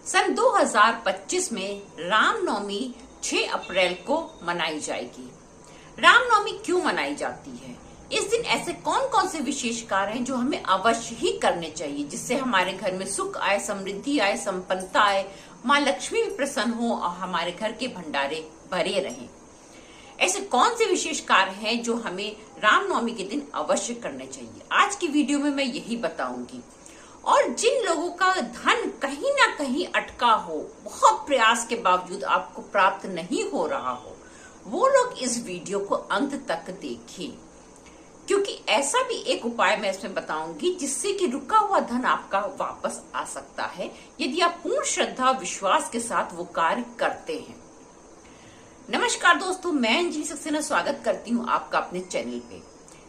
सन 2025 में रामनवमी 6 अप्रैल को मनाई जाएगी। रामनवमी क्यों मनाई जाती है? इस दिन ऐसे कौन कौन से विशेष कार्य हैं जो हमें अवश्य ही करने चाहिए, जिससे हमारे घर में सुख आए, समृद्धि आए, संपन्नता आए, माँ लक्ष्मी भी प्रसन्न हो और हमारे घर के भंडारे भरे रहें। ऐसे कौन से विशेष कार्य हैं जो हमें रामनवमी के दिन अवश्य करने चाहिए? आज की वीडियो में मैं यही बताऊंगी। और जिन लोगों का धन कहीं ना कहीं अटका हो, बहुत प्रयास के बावजूद आपको प्राप्त नहीं हो रहा हो, वो लोग इस वीडियो को अंत तक देखें, क्योंकि ऐसा भी एक उपाय मैं इसमें बताऊंगी जिससे कि रुका हुआ धन आपका वापस आ सकता है, यदि आप पूर्ण श्रद्धा और विश्वास के साथ वो कार्य करते हैं। नमस्कार दोस्तों, मैं अंजलि सक्सेना स्वागत करती हूँ आपका अपने चैनल पे।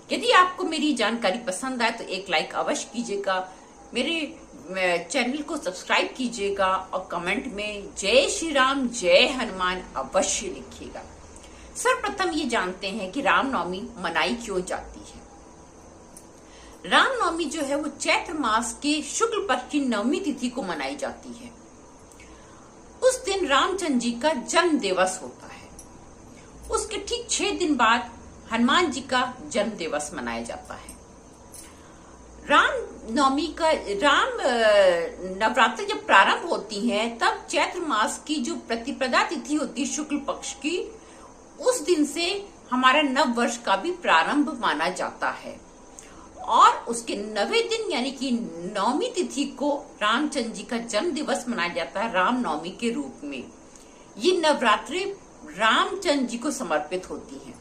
यदि आपको मेरी जानकारी पसंद आए तो एक लाइक अवश्य कीजिएगा, मेरे चैनल को सब्सक्राइब कीजिएगा और कमेंट में जय श्री राम, जय हनुमान अवश्य लिखिएगा। सर्वप्रथम ये जानते हैं कि रामनवमी मनाई क्यों जाती है। रामनवमी जो है वो चैत्र मास के शुक्ल पक्ष की नवमी तिथि को मनाई जाती है। उस दिन रामचंद्र जी का जन्म दिवस होता है। उसके ठीक 6 दिन बाद हनुमान जी का जन्म दिवस मनाया जाता है। रामनवमी का नवरात्र जब प्रारंभ होती है तब चैत्र मास की जो प्रतिपदा तिथि होती है शुक्ल पक्ष की, उस दिन से हमारा नव वर्ष का भी प्रारंभ माना जाता है और उसके 9वें दिन यानी कि नवमी तिथि को रामचंद्र जी का जन्म दिवस मनाया जाता है रामनवमी के रूप में। ये नवरात्रि रामचंद्र जी को समर्पित होती है।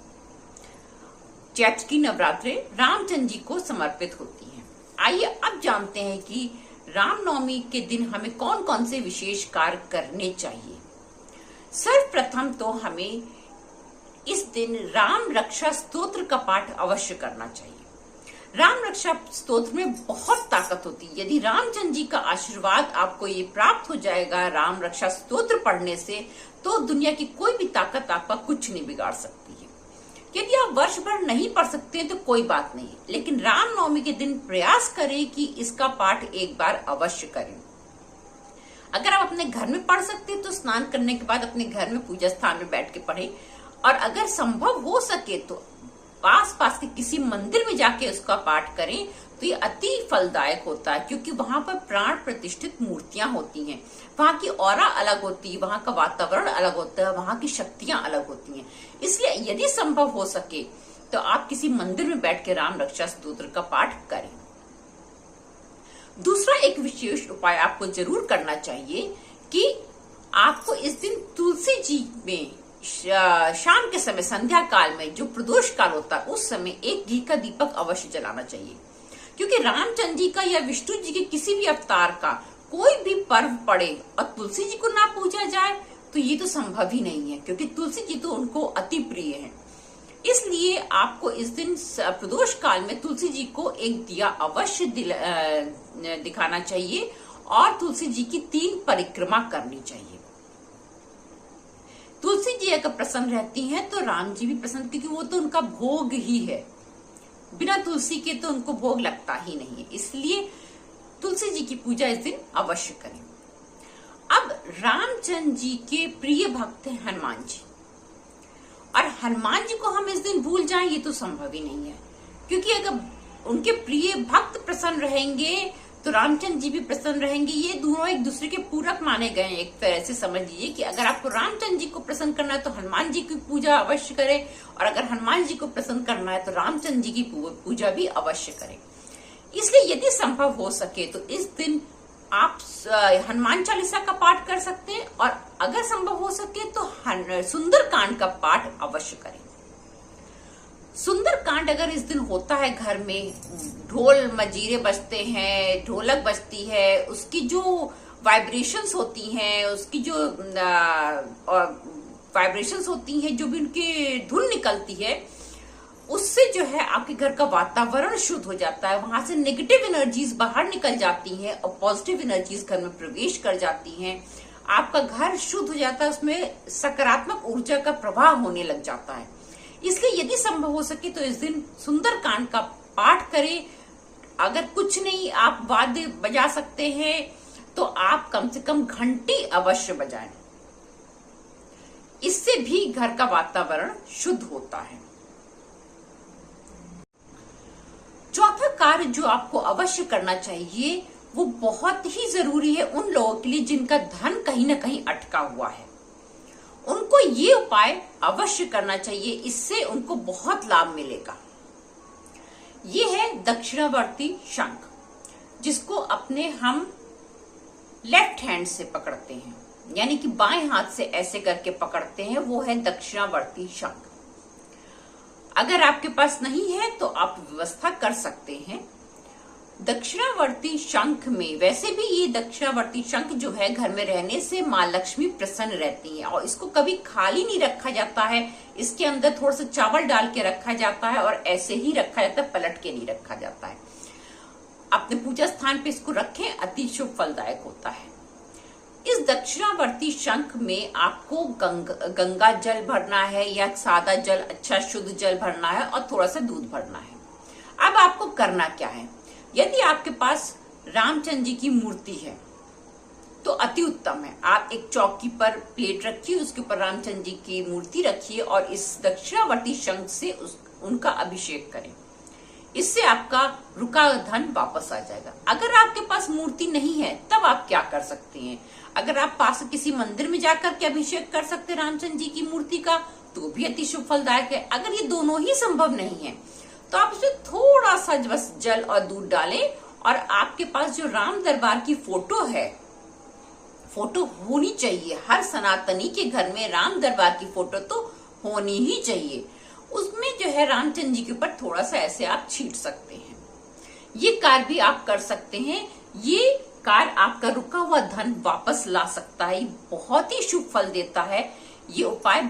चैत्र की नवरात्रि रामचंद्र जी को समर्पित होती है। आइए अब जानते हैं कि रामनवमी के दिन हमें कौन कौन से विशेष कार्य करने चाहिए। सर्वप्रथम तो हमें इस दिन राम रक्षा स्तोत्र का पाठ अवश्य करना चाहिए। राम रक्षा स्तोत्र में बहुत ताकत होती है। यदि रामचंद्र जी का आशीर्वाद आपको ये प्राप्त हो जाएगा राम रक्षा स्तोत्र पढ़ने से, तो दुनिया की कोई भी ताकत आपका कुछ नहीं बिगाड़ सकती है। यदि आप वर्ष भर नहीं पढ़ सकते हैं तो कोई बात नहीं, लेकिन रामनवमी के दिन प्रयास करें कि इसका पाठ एक बार अवश्य करें। अगर आप अपने घर में पढ़ सकते हैं तो स्नान करने के बाद अपने घर में पूजा स्थान में बैठ के पढ़ें, और अगर संभव हो सके तो पास के किसी मंदिर में जाके उसका पाठ करें, तो ये अति फलदायक होता है, क्योंकि वहां पर प्राण प्रतिष्ठित मूर्तियां होती हैं, वहां की ऑरा अलग होती है, वहां का वातावरण अलग होता है, वहां की शक्तियां अलग होती हैं। इसलिए यदि संभव हो सके तो आप किसी मंदिर में बैठ के राम रक्षा स्तोत्र का पाठ करें। दूसरा एक विशेष उपाय आपको जरूर करना चाहिए कि आपको इस दिन तुलसी जी में शाम के समय संध्या काल में जो प्रदोष काल होता है उस समय एक घी का दीपक अवश्य जलाना चाहिए, क्योंकि रामचंद्र जी का या विष्णु जी के किसी भी अवतार का कोई भी पर्व पड़े और तुलसी जी को ना पूजा जाए तो ये तो संभव ही नहीं है, क्योंकि तुलसी जी तो उनको अति प्रिय है। इसलिए आपको इस दिन प्रदोष काल में तुलसी जी को एक दिया अवश्य दिखाना चाहिए और तुलसी जी की 3 परिक्रमा करनी चाहिए। तुलसी जी अगर प्रसन्न रहती हैं तो राम जी भी प्रसन्न, क्योंकि वो तो उनका भोग ही है। बिना तुलसी के तो उनको भोग लगता ही नहीं है। इसलिए तुलसी जी की पूजा इस दिन अवश्य करें। अब रामचंद्र जी के प्रिय भक्त हैं हनुमान जी, और हनुमान जी को हम इस दिन भूल जाएं ये तो संभव ही नहीं है, क्योंकि अगर उनके प्रिय भक्त प्रसन्न रहेंगे तो रामचंद्र जी भी प्रसन्न रहेंगे। ये दोनों एक दूसरे के पूरक माने गए हैं। एक तरह से समझ लीजिए कि अगर आपको रामचंद्र जी को प्रसन्न करना है तो हनुमान जी की पूजा अवश्य करें, और अगर हनुमान जी को प्रसन्न करना है तो रामचंद्र जी की पूजा भी अवश्य करें। इसलिए यदि संभव हो सके तो इस दिन आप हनुमान चालीसा का पाठ कर सकते हैं, और अगर संभव हो सके तो सुंदर कांड का पाठ अवश्य करें। सुंदर कांड अगर इस दिन होता है घर में, ढोल मजीरे बजते हैं, ढोलक बजती है, उसकी जो वाइब्रेशंस होती हैं, उसकी जो वाइब्रेशंस होती हैं, जो भी उनकी धुन निकलती है, उससे जो है आपके घर का वातावरण शुद्ध हो जाता है। वहां से नेगेटिव एनर्जीज बाहर निकल जाती हैं और पॉजिटिव एनर्जीज घर में प्रवेश कर जाती हैं। आपका घर शुद्ध हो जाता है, उसमें सकारात्मक ऊर्जा का प्रवाह होने लग जाता है। इसलिए यदि संभव हो सके तो इस दिन सुंदर कांड का पाठ करें। अगर कुछ नहीं आप वाद्य बजा सकते हैं तो आप कम से कम घंटी अवश्य बजाएं। इससे भी घर का वातावरण शुद्ध होता है। चौथा कार्य जो आपको अवश्य करना चाहिए वो बहुत ही जरूरी है उन लोगों के लिए जिनका धन कहीं ना कहीं अटका हुआ है। उनको ये उपाय अवश्य करना चाहिए, इससे उनको बहुत लाभ मिलेगा। ये है दक्षिणावर्ती शंख, जिसको अपने हम लेफ्ट हैंड से पकड़ते हैं, यानी कि बाएं हाथ से ऐसे करके पकड़ते हैं, वो है दक्षिणावर्ती शंख। अगर आपके पास नहीं है तो आप व्यवस्था कर सकते हैं। दक्षिणावर्ती शंख में वैसे भी ये दक्षिणावर्ती शंख जो है घर में रहने से माँ लक्ष्मी प्रसन्न रहती है, और इसको कभी खाली नहीं रखा जाता है। इसके अंदर थोड़ा सा चावल डाल के रखा जाता है और ऐसे ही रखा जाता है, पलट के नहीं रखा जाता है। अपने पूजा स्थान पे इसको रखें, अति शुभ फलदायक होता है। इस दक्षिणावर्ती शंख में आपको गंगा जल भरना है या सादा जल, अच्छा शुद्ध जल भरना है और थोड़ा सा दूध भरना है। अब आपको करना क्या है, यदि आपके पास रामचंद्र जी की मूर्ति है तो अति उत्तम है। आप एक चौकी पर प्लेट रखिए, उसके ऊपर रामचंद्र जी की मूर्ति रखिए और इस दक्षिणावर्ती शंख से उनका अभिषेक करें। इससे आपका रुका धन वापस आ जाएगा। अगर आपके पास मूर्ति नहीं है तब आप क्या कर सकते हैं, अगर आप पास किसी मंदिर में जाकर के अभिषेक कर सकते हैं रामचंद्र जी की मूर्ति का, तो भी अति शुभ फलदायक है। अगर ये दोनों ही संभव नहीं है तो आप इसमें थोड़ा सा बस जल और दूध डालें, और आपके पास जो राम दरबार की फोटो है, फोटो होनी चाहिए, हर सनातनी के घर में राम दरबार की फोटो तो होनी ही चाहिए। उसमें जो है रामचंद्र जी के ऊपर थोड़ा सा ऐसे आप छीट सकते हैं। ये कार्य भी आप कर सकते हैं। ये कार्य आपका रुका हुआ धन वापस ला सकता है, बहुत ही शुभ फल देता है। ये उपाय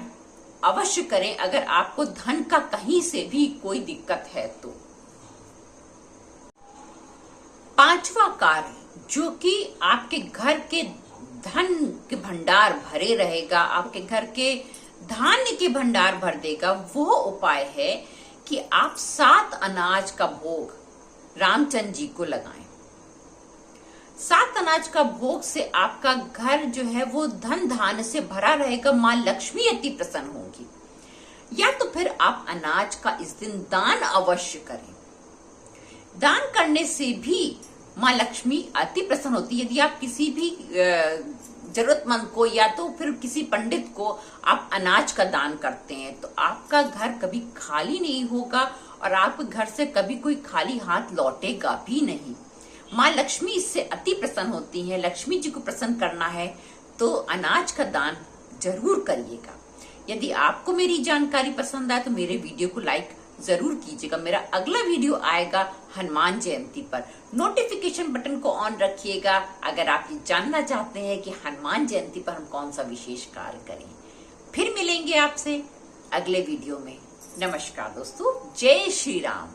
अवश्य करें अगर आपको धन का कहीं से भी कोई दिक्कत है तो। पांचवा कार्य जो कि आपके घर के धन के भंडार भरे रहेगा, आपके घर के धान्य के भंडार भर देगा, वो उपाय है कि आप 7 अनाज का भोग रामचंद्र जी को लगाएं। 7 अनाज का भोग से आपका घर जो है वो धन धान्य से भरा रहेगा, माँ लक्ष्मी अति प्रसन्न होंगी। या तो फिर आप अनाज का इस दिन दान अवश्य करें। दान करने से भी माँ लक्ष्मी अति प्रसन्न होती है। यदि आप किसी भी जरूरतमंद को या तो फिर किसी पंडित को आप अनाज का दान करते हैं तो आपका घर कभी खाली नहीं होगा और आपके घर से कभी कोई खाली हाथ लौटेगा भी नहीं। माँ लक्ष्मी इससे अति प्रसन्न होती है। लक्ष्मी जी को प्रसन्न करना है तो अनाज का दान जरूर करिएगा। यदि आपको मेरी जानकारी पसंद आए तो मेरे वीडियो को लाइक जरूर कीजिएगा। मेरा अगला वीडियो आएगा हनुमान जयंती पर। नोटिफिकेशन बटन को ऑन रखिएगा अगर आप ये जानना चाहते हैं कि हनुमान जयंती पर हम कौन सा विशेष कार्य करें। फिर मिलेंगे आपसे अगले वीडियो में। नमस्कार दोस्तों, जय श्री राम।